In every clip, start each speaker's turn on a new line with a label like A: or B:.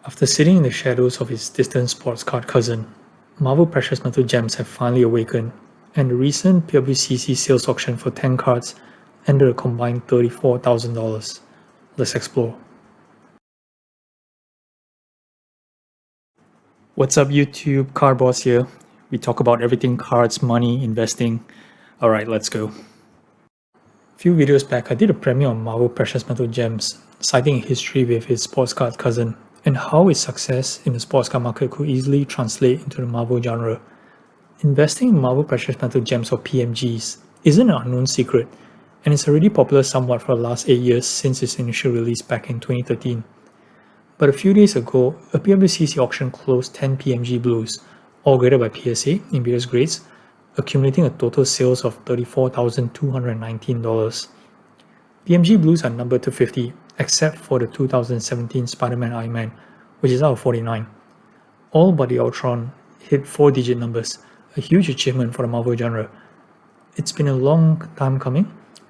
A: After sitting in the shadows of its distant sports card cousin, Marvel Precious Metal Gems have finally awakened, and the recent PWCC Sales Auction for 10 cards ended a combined $34,000. Let's explore. What's up YouTube, Card Boss here. We talk about everything cards, money, investing. Alright, let's go. A few videos back, I did a premiere on Marvel Precious Metal Gems, citing a history with its sports card cousin, and how its success in the sports card market could easily translate into the Marvel genre. Investing in Marvel Precious Metal Gems or PMGs isn't an unknown secret, and it's already popular somewhat for the last 8 years since its initial release back in 2013. But a few days ago, a PWCC auction closed 10 PMG blues, all graded by PSA in various grades, accumulating a total sales of $34,219. PMG blues are numbered to 50, except for the 2017 Spider-Man Iron Man, which is out of 49. All but the Ultron hit 4-digit numbers, a huge achievement for the Marvel genre. It's been a long time coming.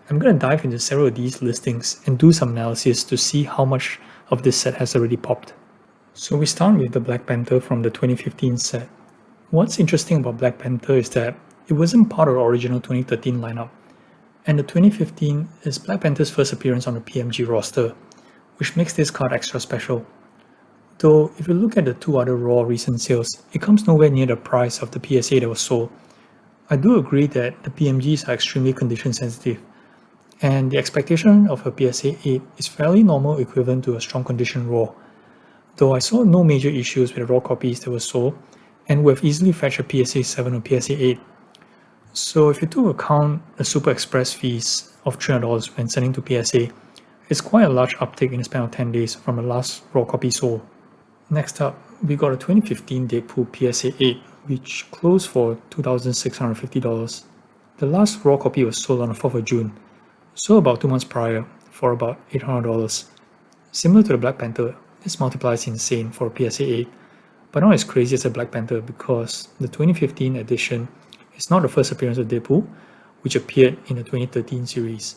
A: I'm going to dive into several of these listings and do some analysis to see how much of this set has already popped. So we start with the Black Panther from the 2015 set. What's interesting about Black Panther is that it wasn't part of the original 2013 lineup, and the 2015 is Black Panther's first appearance on the PMG roster, which makes this card extra special. Though if you look at the two other raw recent sales, it comes nowhere near the price of the PSA that was sold. I do agree that the PMGs are extremely condition sensitive, and the expectation of a PSA 8 is fairly normal equivalent to a strong condition raw, though I saw no major issues with the raw copies that were sold and would have easily fetched a PSA 7 or PSA 8. So if you took account the Super Express fees of $300 when sending to PSA, it's quite a large uptick in the span of 10 days from the last raw copy sold. Next up, we got a 2015 Deadpool PSA 8, which closed for $2,650. The last raw copy was sold on the 4th of June, so about 2 months prior, for about $800. Similar to the Black Panther, this multiplies insane for a PSA 8, but not as crazy as the Black Panther because the 2015 edition is not the first appearance of Deadpool, which appeared in the 2013 series.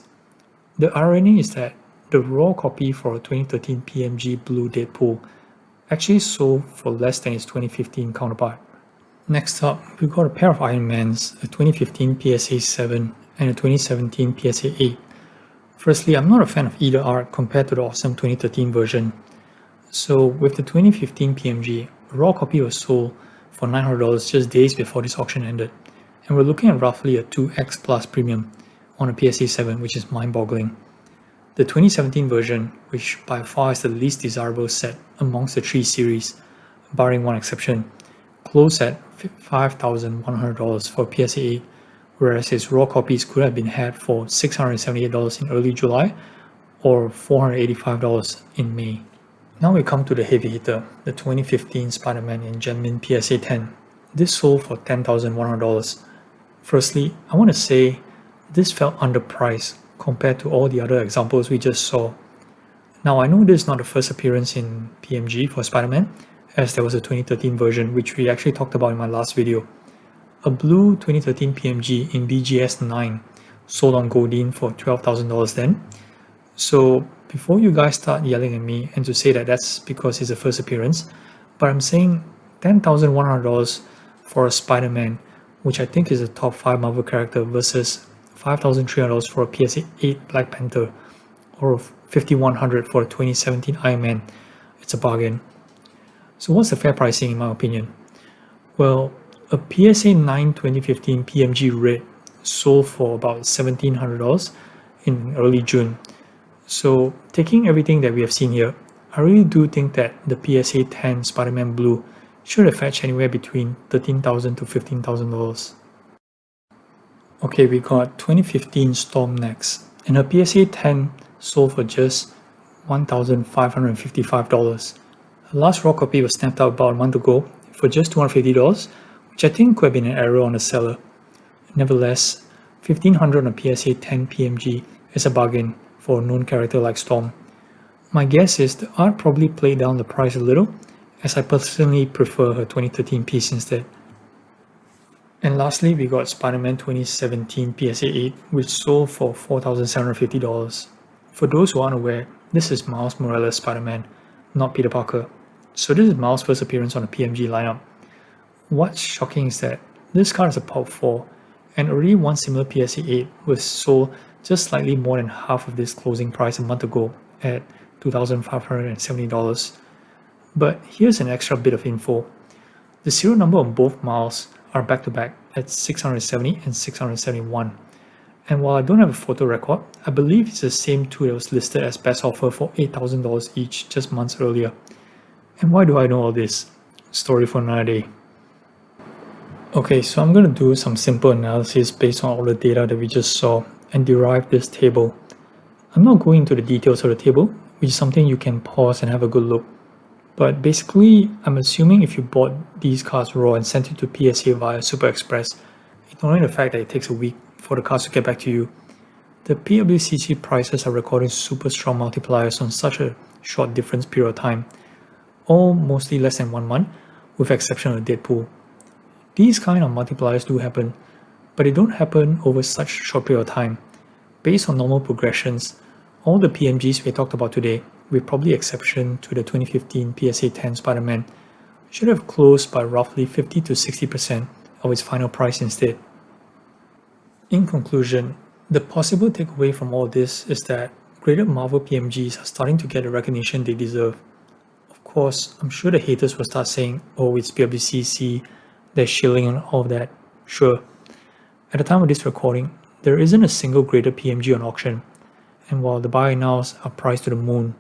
A: The irony is that the raw copy for a 2013 PMG Blue Deadpool actually sold for less than its 2015 counterpart. Next up, we got a pair of Iron Mans, a 2015 PSA 7 and a 2017 PSA 8. Firstly, I'm not a fan of either art compared to the awesome 2013 version. So with the 2015 PMG, a raw copy was sold for $900 just days before this auction ended, and we're looking at roughly a 2x plus premium on a PSA 7, which is mind-boggling. The 2017 version, which by far is the least desirable set amongst the 3 series, barring one exception, closed at $5,100 for a PSA 8, whereas its raw copies could have been had for $678 in early July or $485 in May. Now we come to the heavy hitter, the 2015 Spider-Man in Genuine PSA 10. This sold for $10,100. Firstly, I want to say this felt underpriced compared to all the other examples we just saw. Now I know this is not the first appearance in PMG for Spider-Man, as there was a 2013 version which we actually talked about in my last video. A blue 2013 PMG in BGS 9 sold on Goldin for $12,000 then. So before you guys start yelling at me and to say that that's because it's a first appearance, but I'm saying $10,100 for a Spider-Man, which I think is a top 5 Marvel character, versus $5,300 for a PSA 8 Black Panther or $5,100 for a 2017 Iron Man. It's a bargain. So what's the fair pricing in my opinion? Well, a PSA 9 2015 PMG Red sold for about $1,700 in early June. So taking everything that we have seen here, I really do think that the PSA 10 Spider-Man Blue should have fetched anywhere between $13,000 to $15,000. Okay, we got 2015 Storm next, and her PSA 10 sold for just $1,555. Her last raw copy was snapped up about a month ago for just $250, which I think could have been an error on the seller. Nevertheless, $1,500 on a PSA 10 PMG is a bargain for a known character like Storm. My guess is the art probably played down the price a little, as I personally prefer her 2013 piece instead. And lastly, we got Spider-Man 2017 PSA 8, which sold for $4,750. For those who aren't aware, this is Miles Morales' Spider-Man, not Peter Parker. So this is Miles' first appearance on the PMG lineup. What's shocking is that this car is a Pulp 4, and already one similar PSA 8 was sold just slightly more than half of this closing price a month ago at $2,570. But here's an extra bit of info. The serial number on both Miles are back-to-back at 670 and 671. And while I don't have a photo record, I believe it's the same two that was listed as best offer for $8,000 each just months earlier. And why do I know all this? Story for another day. Okay, so I'm going to do some simple analysis based on all the data that we just saw and derive this table. I'm not going into the details of the table, which is something you can pause and have a good look. But basically, I'm assuming if you bought these cars raw and sent it to PSA via Super Express, ignoring the fact that it takes a week for the cars to get back to you, the PWCC prices are recording super strong multipliers on such a short difference period of time, all mostly less than 1 month, with exception of Deadpool. These kind of multipliers do happen, but they don't happen over such a short period of time. Based on normal progressions, all the PMGs we talked about today, with probably exception to the 2015 PSA 10 Spider-Man, should have closed by roughly 50 to 60% of its final price instead. In conclusion, the possible takeaway from all this is that graded Marvel PMGs are starting to get the recognition they deserve. Of course, I'm sure the haters will start saying, oh, it's PWCC, they're shilling and all of that. Sure. At the time of this recording, there isn't a single graded PMG on auction, and while the buy nows are priced to the moon,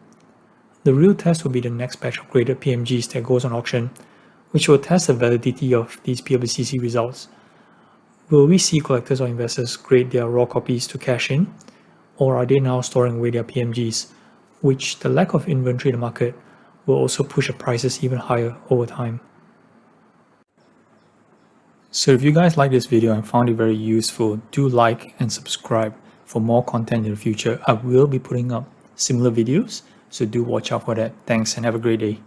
A: the real test will be the next batch of graded PMGs that goes on auction, which will test the validity of these PWCC results. Will we see collectors or investors grade their raw copies to cash in, or are they now storing away their PMGs, which the lack of inventory in the market will also push the prices even higher over time. So if you guys like this video and found it very useful, do like and subscribe for more content in the future. I will be putting up similar videos, so do watch out for that. Thanks and have a great day.